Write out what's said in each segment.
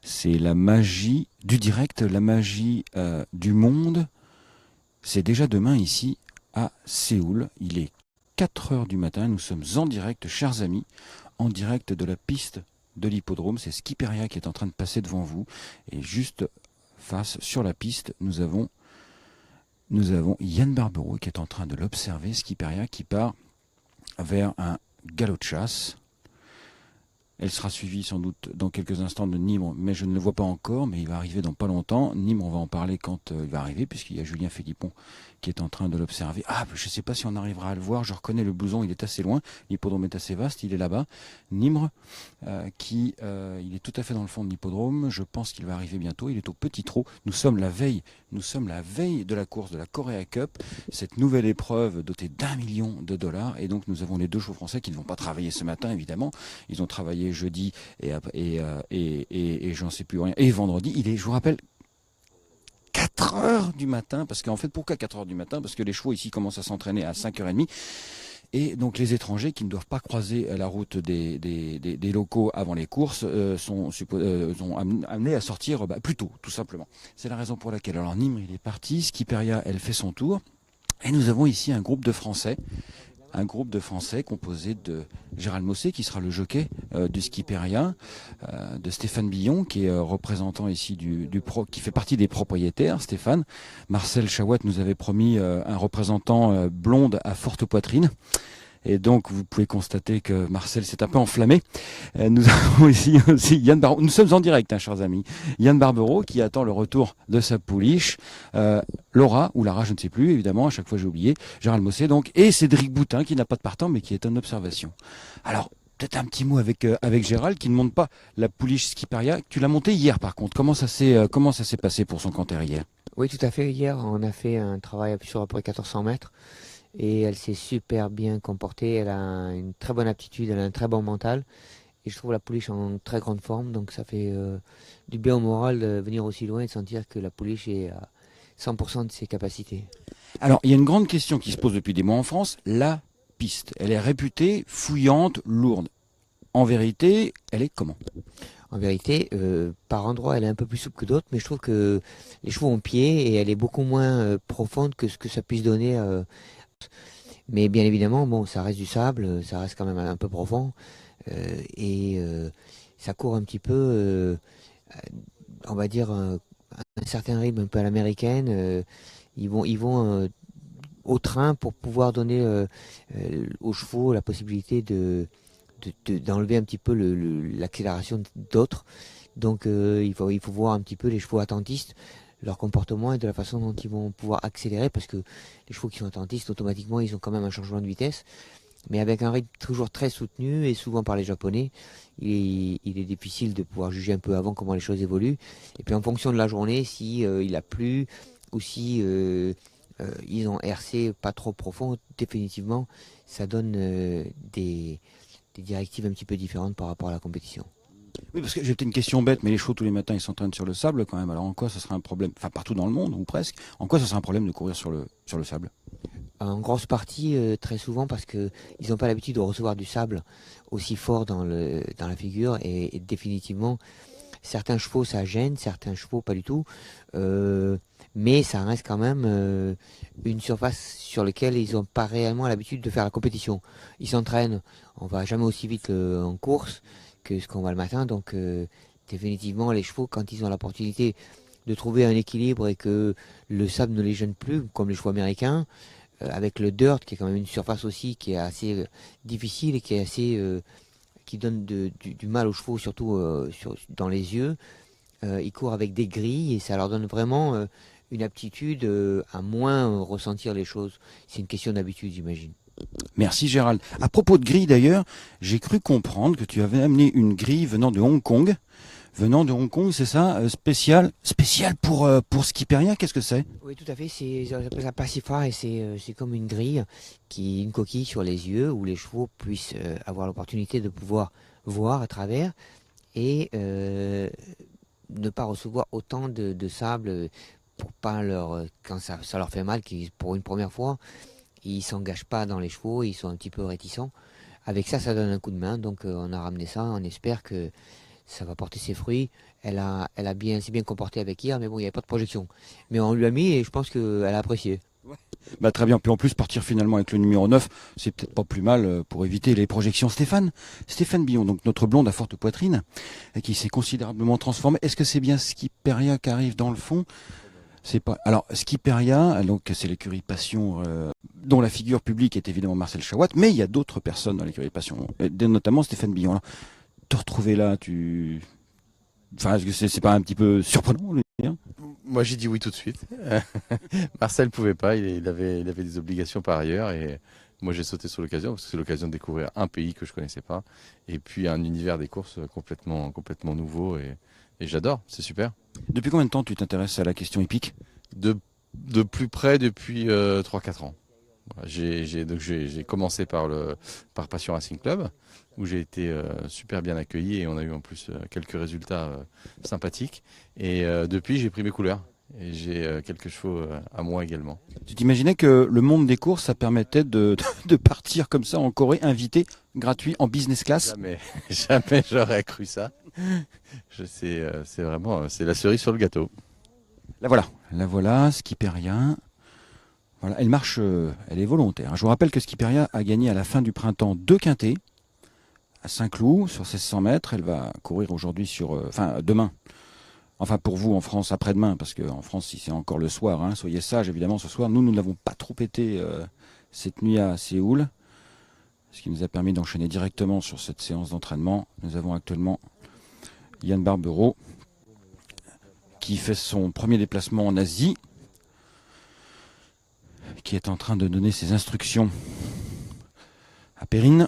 C'est la magie du direct, la magie du monde. C'est déjà demain ici à Séoul. Il est 4 heures du matin. Nous sommes en direct, chers amis, en direct de la piste de l'hippodrome. C'est Skiperia qui est en train de passer devant vous. Et juste face, sur la piste, nous avons Yann Barbero qui est en train de l'observer. Skiperia qui part vers un galop de chasse. Elle sera suivie sans doute dans quelques instants de Nimre, mais je ne le vois pas encore, mais il va arriver dans pas longtemps. Nimre, on va en parler quand il va arriver, puisqu'il y a Julien Philippon qui est en train de l'observer. Ah, je ne sais pas si on arrivera à le voir, je reconnais le blouson, il est assez loin, l'hippodrome est assez vaste, il est là-bas. Nimre, il est tout à fait dans le fond de l'hippodrome, je pense qu'il va arriver bientôt, il est au petit trot. Nous sommes la veille de la course de la Korea Cup, cette nouvelle épreuve dotée d'1 million de dollars, et donc nous avons les deux chevaux français qui ne vont pas travailler ce matin, évidemment. Ils ont travaillé jeudi et j'en sais plus rien. Et vendredi, je vous rappelle, 4 heures du matin, parce qu'en fait, pourquoi 4 heures du matin? Parce que les chevaux ici commencent à s'entraîner à 5h30. Et donc les étrangers qui ne doivent pas croiser la route des locaux avant les courses sont amenés à sortir plus tôt, tout simplement. C'est la raison pour laquelle. Alors Nimr, il est parti, Skiperia, elle fait son tour. Et nous avons ici un groupe de Français composé de Gérald Mossé, qui sera le jockey du Skiperia, de Stéphane Billon, qui est représentant ici qui fait partie des propriétaires, Stéphane. Marcel Chawat nous avait promis un représentant blonde à forte poitrine. Et donc, vous pouvez constater que Marcel s'est un peu enflammé. Nous avons ici aussi Yann Barbero. Nous sommes en direct, chers amis. Yann Barbero qui attend le retour de sa pouliche. Laura, ou Lara, je ne sais plus, évidemment, à chaque fois j'ai oublié. Gérald Mossé, donc. Et Cédric Boutin, qui n'a pas de partant, mais qui est en observation. Alors, peut-être un petit mot avec Gérald, qui ne monte pas la pouliche Skiperia. Tu l'as montée hier, par contre. Comment ça s'est passé pour son canter hier? Oui, tout à fait. Hier, on a fait un travail sur à peu près 400 mètres et elle s'est super bien comportée. Elle a une très bonne aptitude, elle a un très bon mental et je trouve la pouliche en très grande forme. Donc ça fait du bien au moral de venir aussi loin et de sentir que la pouliche est à 100% de ses capacités. Alors, il y a une grande question qui se pose depuis des mois en France. La piste, elle est réputée fouillante, lourde. En vérité, elle est comment? En vérité, par endroits, elle est un peu plus souple que d'autres, mais je trouve que les chevaux ont pied et elle est beaucoup moins profonde que ce que ça puisse donner. Mais bien évidemment, bon, ça reste du sable, ça reste quand même un peu profond. Et ça court un petit peu, on va dire, un certain rythme un peu à l'américaine. Ils vont au train pour pouvoir donner aux chevaux la possibilité d'enlever un petit peu l'accélération d'autres. Donc il faut voir un petit peu les chevaux attentistes, leur comportement et de la façon dont ils vont pouvoir accélérer, parce que les chevaux qui sont attentistes, automatiquement, ils ont quand même un changement de vitesse. Mais avec un rythme toujours très soutenu et souvent par les Japonais, il est difficile de pouvoir juger un peu avant comment les choses évoluent. Et puis en fonction de la journée, si il a plu ou si ils ont RC pas trop profond, définitivement, ça donne des directives un petit peu différentes par rapport à la compétition. Oui, parce que j'ai peut-être une question bête, mais les chevaux tous les matins ils s'entraînent sur le sable quand même. Alors en quoi ça serait un problème, enfin partout dans le monde ou presque, en quoi ça serait un problème de courir sur le sable? En grosse partie, très souvent parce que ils n'ont pas l'habitude de recevoir du sable aussi fort dans la figure et définitivement certains chevaux ça gêne, certains chevaux pas du tout. Euh, mais ça reste quand même une surface sur laquelle ils n'ont pas réellement l'habitude de faire la compétition. Ils s'entraînent, on va jamais aussi vite en course que ce qu'on va le matin, donc définitivement les chevaux quand ils ont l'opportunité de trouver un équilibre et que le sable ne les gêne plus, comme les chevaux américains, avec le dirt qui est quand même une surface aussi qui est assez difficile et qui est assez qui donne du mal aux chevaux, surtout dans les yeux. Ils courent avec des grilles et ça leur donne vraiment une aptitude à moins ressentir les choses. C'est une question d'habitude, j'imagine. Merci Gérald. À propos de grille d'ailleurs, j'ai cru comprendre que tu avais amené une grille venant de Hong Kong. Venant de Hong Kong, c'est ça, spécial pour Skiperia. Qu'est-ce que c'est? Oui, tout à fait. Ils appellent ça Pacifa et c'est comme une grille une coquille sur les yeux où les chevaux puissent avoir l'opportunité de pouvoir voir à travers et ne pas recevoir autant de sable pour pas quand ça leur fait mal, pour une première fois, ils s'engagent pas dans les chevaux, ils sont un petit peu réticents. Avec ça, ça donne un coup de main, donc on a ramené ça, on espère que ça va porter ses fruits. s'est bien comporté avec hier, mais bon, il n'y avait pas de projection. Mais on lui a mis et je pense qu'elle a apprécié. Bah, très bien. Puis en plus, partir finalement avec le numéro 9, c'est peut-être pas plus mal pour éviter les projections. Stéphane Billon, donc notre blonde à forte poitrine, qui s'est considérablement transformé. Est-ce que c'est bien Skiperia qui arrive dans le fond? C'est pas. Alors Skiperia, donc c'est l'écurie Passion, dont la figure publique est évidemment Marcel Chawat, mais il y a d'autres personnes dans l'écurie Passion, notamment Stéphane Billon. Alors, te retrouver là, est-ce que c'est pas un petit peu surprenant, lui, hein? Moi, j'ai dit oui tout de suite. Marcel pouvait pas, il avait des obligations par ailleurs et moi j'ai sauté sur l'occasion parce que c'est l'occasion de découvrir un pays que je connaissais pas et puis un univers des courses complètement nouveau et j'adore, c'est super. Depuis combien de temps tu t'intéresses à la question hippique? De plus près depuis 3-4 ans. Voilà, j'ai commencé par Passion Racing Club où j'ai été super bien accueilli et on a eu en plus quelques résultats sympathiques et depuis j'ai pris mes couleurs et j'ai quelques chevaux à moi également. Tu t'imaginais que le monde des courses, ça permettait de partir comme ça en Corée, invité, gratuit, en business class? Jamais j'aurais cru ça. C'est vraiment c'est la cerise sur le gâteau. La voilà, Skiperia. Voilà, elle marche, elle est volontaire. Je vous rappelle que Skiperia a gagné à la fin du printemps 2 quintets à Saint-Cloud sur 1600 mètres. Elle va courir aujourd'hui demain. Enfin pour vous en France après-demain, parce qu'en France si c'est encore le soir, hein, soyez sages évidemment ce soir. Nous n'avons pas trop été cette nuit à Séoul, ce qui nous a permis d'enchaîner directement sur cette séance d'entraînement. Nous avons actuellement Yann Barbero qui fait son premier déplacement en Asie, qui est en train de donner ses instructions à Perrine.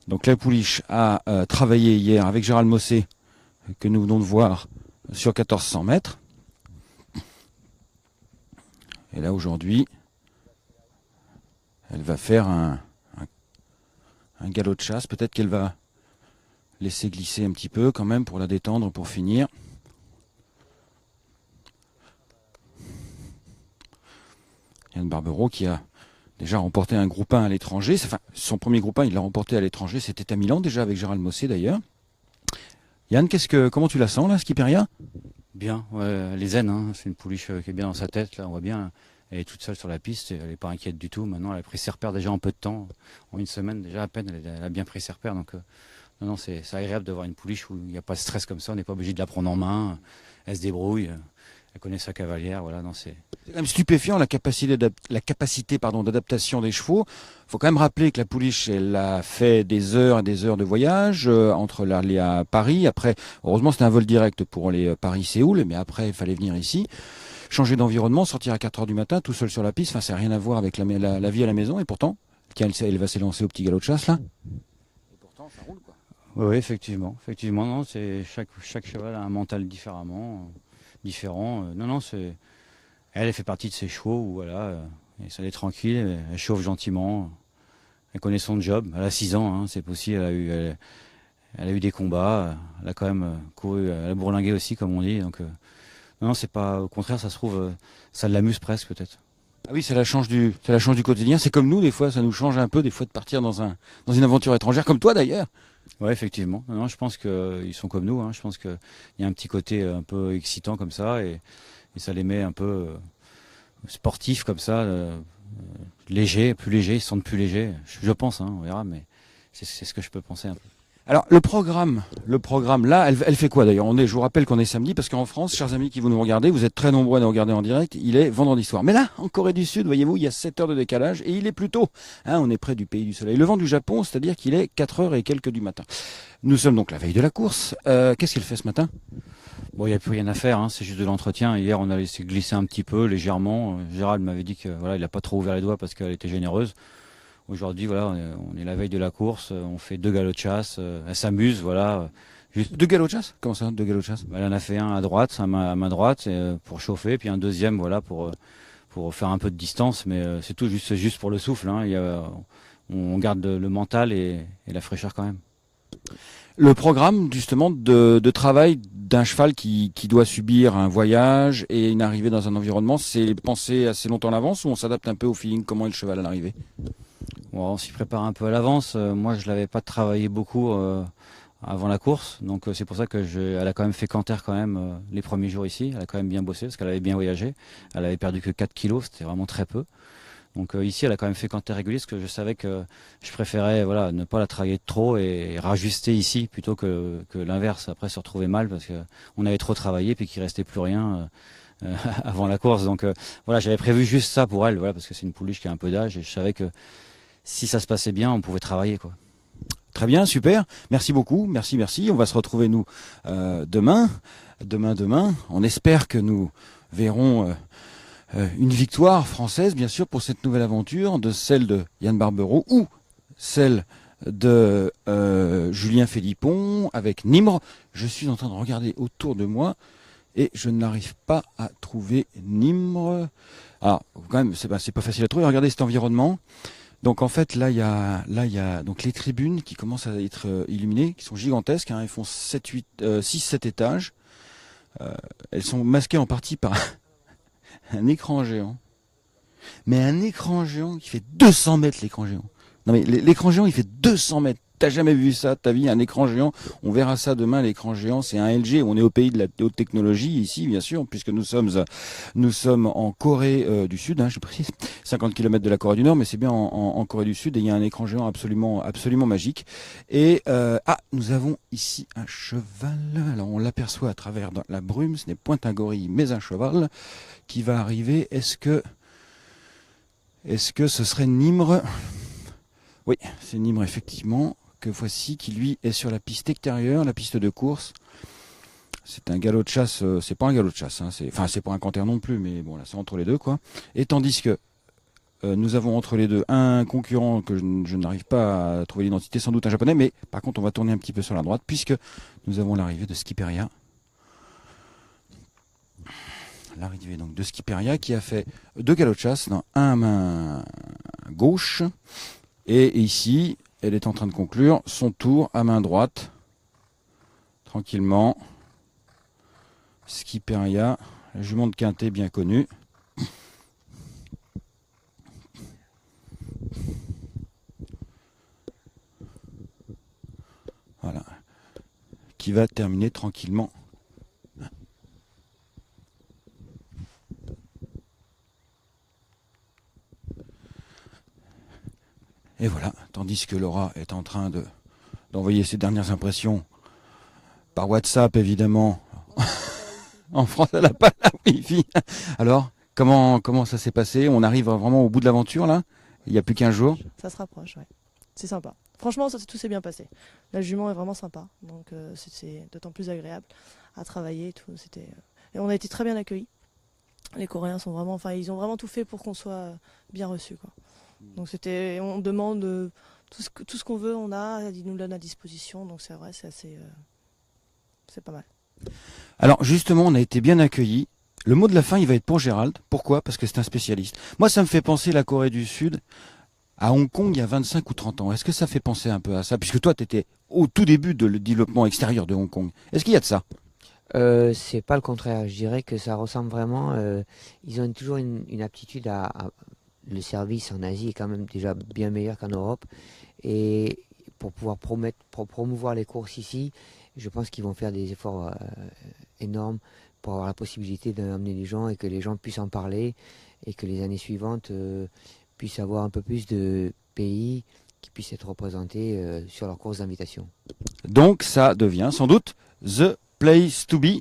Donc la pouliche a travaillé hier avec Gérald Mossé, que nous venons de voir, sur 1400 mètres. Et là aujourd'hui, elle va faire un galop de chasse. Peut-être qu'elle va laisser glisser un petit peu quand même pour la détendre pour finir. Yann Barbero qui a déjà remporté un groupe 1 à l'étranger. Enfin, son premier groupe 1, il l'a remporté à l'étranger. C'était à Milan déjà avec Gérald Mossé d'ailleurs. Yann, comment tu la sens là, Skiperia? Bien, ouais, elle est zen, hein. C'est une pouliche qui est bien dans sa tête, là, on voit bien, elle est toute seule sur la piste, elle n'est pas inquiète du tout. Maintenant, elle a pris ses repères déjà en peu de temps, en une semaine déjà à peine, elle a bien pris ses repères. Donc, non, c'est agréable de voir une pouliche où il n'y a pas de stress comme ça, on n'est pas obligé de la prendre en main, elle se débrouille, elle connaît sa cavalière, voilà, non, c'est quand même stupéfiant la capacité d'adaptation des chevaux. Il faut quand même rappeler que la pouliche, elle a fait des heures et des heures de voyage entre l'aller à Paris. Après, heureusement, c'était un vol direct pour aller Paris-Séoul, mais après, il fallait venir ici, changer d'environnement, sortir à 4 heures du matin, tout seul sur la piste. Enfin, ça n'a rien à voir avec la vie à la maison. Et pourtant, tiens, elle va s'élancer au petit galop de chasse là. Et pourtant, ça roule quoi. Oui, effectivement, non, c'est chaque cheval a un mental différent. Non, elle fait partie de ces chevaux où voilà, elle est tranquille, elle chauffe gentiment, elle connaît son job. Elle a 6 ans, hein, c'est possible. Elle a eu des combats, elle a quand même couru, elle a bourlingué aussi, comme on dit. Donc non, c'est pas, au contraire, ça se trouve, ça l'amuse presque peut-être. Ah oui, ça la change du quotidien. C'est comme nous, des fois, ça nous change un peu, des fois, de partir dans une aventure étrangère, comme toi d'ailleurs. Ouais, effectivement. Non, je pense qu'ils sont comme nous. Hein. Je pense qu'il y a un petit côté un peu excitant comme ça et ça les met un peu sportifs comme ça, légers, plus légers, ils se sentent plus légers. Je pense, hein, on verra, mais c'est ce que je peux penser un peu. Alors le programme là, elle fait quoi d'ailleurs? Je vous rappelle qu'on est samedi parce qu'en France, chers amis qui vous nous regardez, vous êtes très nombreux à nous regarder en direct, il est vendredi soir. Mais là, en Corée du Sud, voyez-vous, il y a 7 heures de décalage et il est plus tôt. Hein, on est près du pays du soleil. Le vent du Japon, c'est-à-dire qu'il est 4 heures et quelques du matin. Nous sommes donc la veille de la course. Qu'est-ce qu'elle fait ce matin? Bon, il n'y a plus rien à faire, hein, c'est juste de l'entretien. Hier, on a laissé glisser un petit peu, légèrement. Gérald m'avait dit que voilà, il n'a pas trop ouvert les doigts parce qu'elle était généreuse. Aujourd'hui, voilà, on est la veille de la course, on fait 2 galops de chasse, elle s'amuse, voilà. Juste 2 galops de chasse? Comment ça, 2 galops de chasse? Elle en a fait un à droite, à main droite, pour chauffer, puis un deuxième, voilà, pour faire un peu de distance, mais c'est tout, juste pour le souffle. Hein. On garde le mental et la fraîcheur quand même. Le programme justement de travail d'un cheval qui doit subir un voyage et une arrivée dans un environnement, c'est pensé assez longtemps à l'avance ou on s'adapte un peu au feeling, comment est le cheval à l'arrivée? Bon, on s'y prépare un peu à l'avance. Moi, je l'avais pas travaillé beaucoup avant la course. Donc c'est pour ça que elle a quand même fait Canter quand même les premiers jours ici. Elle a quand même bien bossé parce qu'elle avait bien voyagé. Elle avait perdu que 4 kilos, c'était vraiment très peu. Donc ici, elle a quand même fait Canter régulier parce que je savais que je préférais ne pas la travailler trop et rajuster ici plutôt que l'inverse. Après, se retrouver mal parce qu'on avait trop travaillé puis qu'il restait plus rien avant la course. Donc voilà, j'avais prévu juste ça pour elle, parce que c'est une pouliche qui a un peu d'âge et je savais que si ça se passait bien, on pouvait travailler, quoi. Très bien, super. Merci beaucoup. Merci. On va se retrouver, nous, demain. On espère que nous verrons une victoire française, bien sûr, pour cette nouvelle aventure, de celle de Yann Barbero ou celle de Julien Philippon avec Nimre. Je suis en train de regarder autour de moi et je n'arrive pas à trouver Nimre. Alors, quand même, c'est pas facile à trouver. Regardez cet environnement. Donc en fait, là il y a donc les tribunes qui commencent à être illuminées, qui sont gigantesques, hein, elles font 6-7 étages. Elles sont masquées en partie par un écran géant. Mais un écran géant qui fait 200 mètres, l'écran géant. Non mais l'écran géant, il fait 200 mètres. T'as jamais vu ça de ta vie, un écran géant? On verra ça demain, l'écran géant, c'est un LG. On est au pays de la haute technologie ici, bien sûr, puisque nous sommes en Corée du Sud, hein, je précise, 50 km de la Corée du Nord, mais c'est bien en Corée du Sud, et il y a un écran géant absolument magique. Et nous avons ici un cheval. Alors on l'aperçoit à travers la brume, ce n'est point un gorille, mais un cheval qui va arriver. Est-ce que ce serait Nimre? Oui, c'est Nimre, effectivement, que voici, qui lui est sur la piste extérieure, la piste de course. C'est un galop de chasse, c'est pas un galop de chasse, hein, c'est pas un canter non plus, mais bon, là, c'est entre les deux, quoi. Et tandis que nous avons entre les deux un concurrent que je n'arrive pas à trouver l'identité, sans doute un japonais, mais par contre, on va tourner un petit peu sur la droite, puisque nous avons l'arrivée de Skiperia. L'arrivée donc de Skiperia qui a fait 2 galops de chasse, un à main gauche, et ici, elle est en train de conclure son tour à main droite, tranquillement. Skiperia, la jument de Quintet bien connue. Voilà. Qui va terminer tranquillement. Et voilà, tandis que Laura est en train d'envoyer ses dernières impressions par WhatsApp, évidemment. En France, elle n'a pas la Wi-Fi. Alors, comment ça s'est passé? On arrive vraiment au bout de l'aventure, là? Il n'y a plus qu'15 jours. Ça se rapproche, ouais. C'est sympa. Franchement, tout s'est bien passé. La jument est vraiment sympa, donc c'est d'autant plus agréable à travailler. Et on a été très bien accueillis. Les Coréens ils ont vraiment tout fait pour qu'on soit bien reçus, quoi. Donc on demande tout ce qu'on veut, ils nous donnent à disposition, donc c'est vrai, c'est pas mal. Alors justement, on a été bien accueillis. Le mot de la fin, il va être pour Gérald. Pourquoi? Parce que c'est un spécialiste. Moi, ça me fait penser la Corée du Sud à Hong Kong il y a 25 ou 30 ans. Est-ce que ça fait penser un peu à ça? Puisque toi, tu étais au tout début de le développement extérieur de Hong Kong. Est-ce qu'il y a de ça? C'est pas le contraire. Je dirais que ça ressemble vraiment. Ils ont toujours une aptitude le service en Asie est quand même déjà bien meilleur qu'en Europe. Et pour pouvoir promouvoir les courses ici, je pense qu'ils vont faire des efforts énormes pour avoir la possibilité d'amener les gens et que les gens puissent en parler et que les années suivantes puissent avoir un peu plus de pays qui puissent être représentés sur leurs courses d'invitation. Donc ça devient sans doute The Place to Be.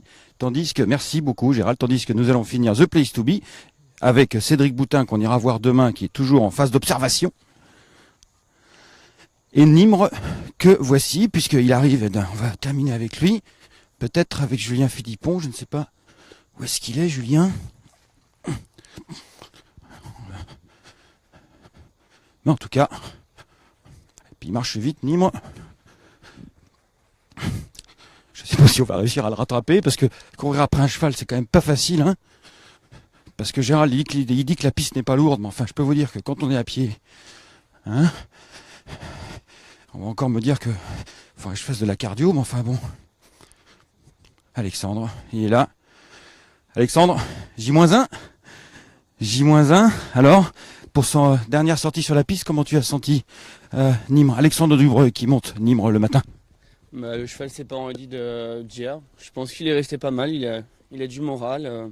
Merci beaucoup Gérald, tandis que nous allons finir The Place to Be avec Cédric Boutin qu'on ira voir demain, qui est toujours en phase d'observation. Et Nimre, que voici, puisqu'il arrive, on va terminer avec lui, peut-être avec Julien Philippon, je ne sais pas où est-ce qu'il est, Julien. Mais en tout cas, et puis il marche vite, Nimre. Je ne sais pas si on va réussir à le rattraper, parce que courir après un cheval, c'est quand même pas facile, hein. Parce que Gérald il dit que la piste n'est pas lourde, mais enfin je peux vous dire que quand on est à pied, hein, on va encore me dire que faudrait que je fasse de la cardio, mais enfin bon. Alexandre, il est là. Alexandre, J-1. Alors, pour son dernière sortie sur la piste, comment tu as senti Nimre? Alexandre Dubreuil qui monte Nimre le matin. Bah, le cheval s'est pas enridi d'hier. Je pense qu'il est resté pas mal. Il a du moral.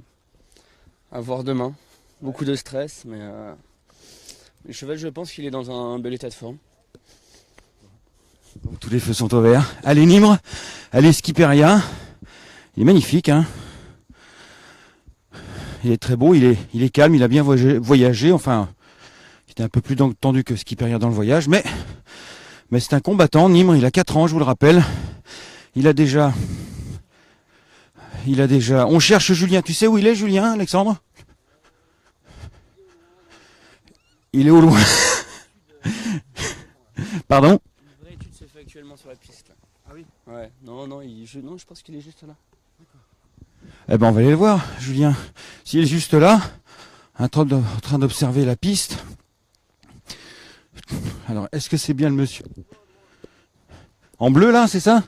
À voir demain. Beaucoup de stress, mais le cheval, je pense qu'il est dans un bel état de forme. Donc, tous les feux sont au vert. Allez Nimre, allez Skipperia. Il est magnifique, hein. Il est très beau, il est calme, il a bien voyagé. Enfin, il était un peu plus tendu que Skipperia dans le voyage, mais c'est un combattant. Nimre, il a 4 ans, je vous le rappelle. Il a déjà. On cherche Julien. Tu sais où il est, Julien, Alexandre? Il est au loin. Pardon? Une vraie étude se fait actuellement sur la piste. Là. Ah oui? Ouais. Non, je pense qu'il est juste là. Eh ben, on va aller le voir, Julien. S'il est juste là, en train d'observer la piste. Alors, est-ce que c'est bien le monsieur? En bleu, là, c'est ça?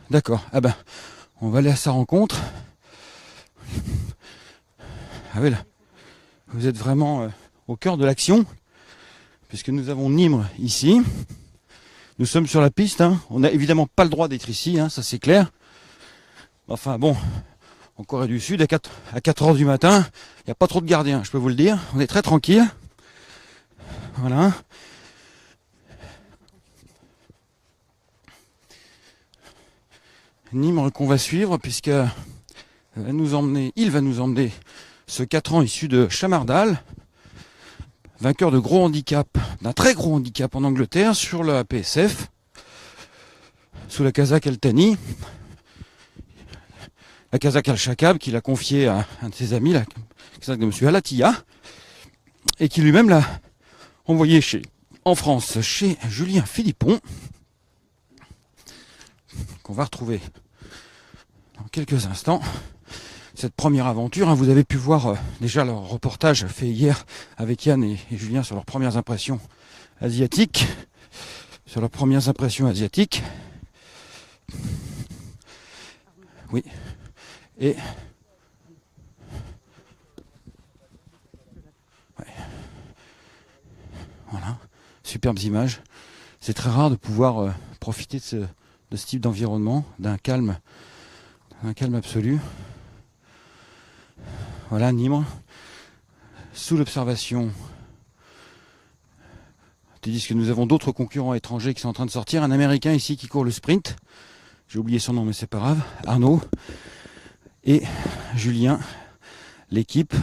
D'accord. Ah ben, on va aller à sa rencontre. Ah oui, là. Vous êtes vraiment au cœur de l'action, puisque nous avons Nimre ici. Nous sommes sur la piste, hein. On n'a évidemment pas le droit d'être ici, hein, ça c'est clair. Enfin bon, en Corée du Sud, à 4 heures du matin, il n'y a pas trop de gardiens, je peux vous le dire. On est très tranquille. Voilà. Nimre qu'on va suivre, puisque il va nous emmener ce 4 ans issu de Chamardal, vainqueur de gros handicap, d'un très gros handicap en Angleterre, sur la PSF, sous la Kazakh Al Thani. La Kazakh Al Shakab, qu'il a confié à un de ses amis, la Kazakh de M. Alatia, et qui lui-même l'a envoyé en France, chez Julien Philippon, qu'on va retrouver dans quelques instants. Cette première aventure, hein, vous avez pu voir déjà leur reportage fait hier avec Yann et Julien sur leurs premières impressions asiatiques. Oui. Et ouais. Voilà, superbes images. C'est très rare de pouvoir profiter de ce type d'environnement, d'un calme absolu. Voilà, Nimre, sous l'observation. Tu dis que nous avons d'autres concurrents étrangers qui sont en train de sortir. Un Américain ici qui court le sprint. J'ai oublié son nom, mais c'est pas grave. Arnaud. Et Julien, l'équipe.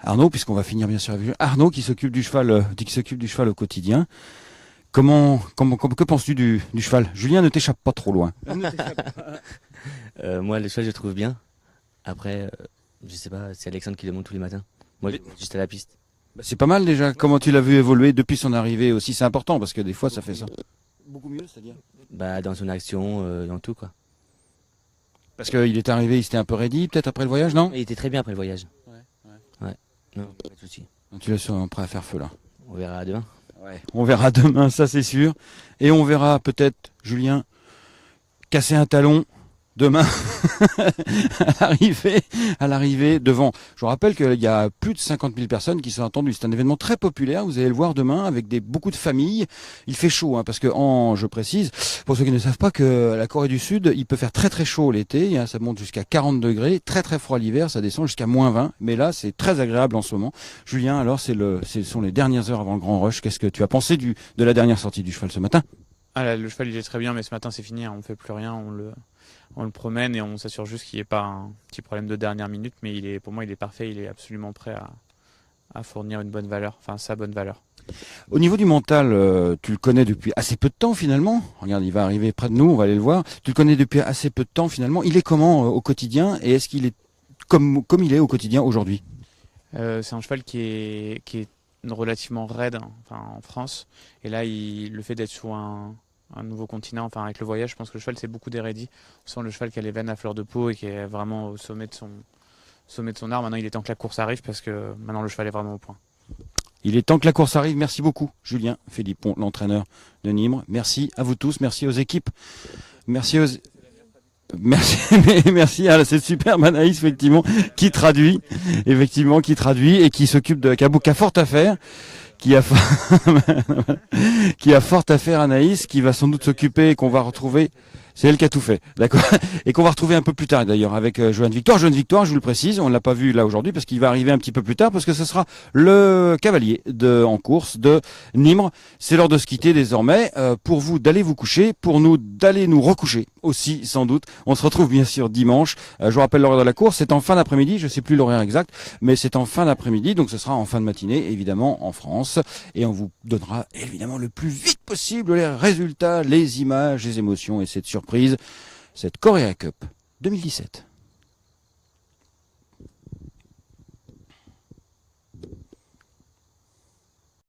Arnaud, puisqu'on va finir bien sûr avec Arnaud qui s'occupe du cheval au quotidien. Que penses-tu du cheval? Julien, ne t'échappe pas trop loin. Moi, le cheval, je le trouve bien. Après, je sais pas, c'est Alexandre qui le monte tous les matins. Moi, juste à la piste. Bah, c'est pas mal déjà. Comment tu l'as vu évoluer depuis son arrivée aussi? C'est important parce que des fois, ça fait ça. Beaucoup mieux, c'est-à-dire? Bah, dans son action, dans tout, quoi. Parce qu'il est arrivé, il s'était un peu ready, peut-être après le voyage, non? Il était très bien après le voyage. Ouais. Non, pas de souci. Tu l'as prêt à faire feu là. On verra demain. Ouais. On verra demain, ça c'est sûr. Et on verra peut-être Julien casser un talon demain à l'arrivée devant. Je vous rappelle qu'il y a plus de 50 000 personnes qui sont attendues. C'est un événement très populaire. Vous allez le voir demain avec beaucoup de familles. Il fait chaud, hein, parce que je précise, pour ceux qui ne savent pas, que la Corée du Sud, il peut faire très très chaud l'été. Hein, ça monte jusqu'à 40 degrés, très très froid l'hiver, ça descend jusqu'à -20. Mais là, c'est très agréable en ce moment. Julien, alors, ce sont les dernières heures avant le grand rush. Qu'est-ce que tu as pensé de la dernière sortie du cheval ce matin? Le cheval il est très bien, mais ce matin c'est fini, hein, on ne fait plus rien, on le promène et on s'assure juste qu'il n'y ait pas un petit problème de dernière minute, mais pour moi il est parfait, il est absolument prêt à fournir une bonne valeur, enfin sa bonne valeur. Au niveau du mental, tu le connais depuis assez peu de temps finalement. Regarde, il va arriver près de nous, on va aller le voir. Tu le connais depuis assez peu de temps finalement. Il est comment au quotidien, et est-ce qu'il est comme il est au quotidien aujourd'hui? C'est un cheval qui est relativement raide, hein, enfin, en France, et là le fait d'être sur un nouveau continent, enfin avec le voyage, je pense que le cheval c'est beaucoup d'érédit. On sent le cheval qui a les veines à fleur de peau et qui est vraiment au sommet de son art. Maintenant il est temps que la course arrive, parce que maintenant le cheval est vraiment au point. Il est temps que la course arrive. Merci beaucoup Julien Philippon, l'entraîneur de Nimre. Merci à vous tous, merci aux équipes, merci à cette superbe Anaïs, effectivement, qui traduit et qui s'occupe qui a fort à faire, qui a qui a fort à faire, Anaïs, qui va sans doute s'occuper et qu'on va retrouver. C'est elle qui a tout fait, d'accord. Et qu'on va retrouver un peu plus tard d'ailleurs avec Johan Victoire. Johan Victoire, je vous le précise, on ne l'a pas vu là aujourd'hui parce qu'il va arriver un petit peu plus tard parce que ce sera le cavalier en course de Nimre. C'est l'heure de se quitter désormais. Pour vous d'aller vous coucher, pour nous d'aller nous recoucher aussi sans doute. On se retrouve bien sûr dimanche. Je vous rappelle l'horaire de la course, c'est en fin d'après-midi. Je sais plus l'horaire exact, mais c'est en fin d'après-midi, donc ce sera en fin de matinée évidemment en France et on vous donnera évidemment le plus vite possible les résultats, les images, les émotions et cette surprise, cette Korea Cup 2017.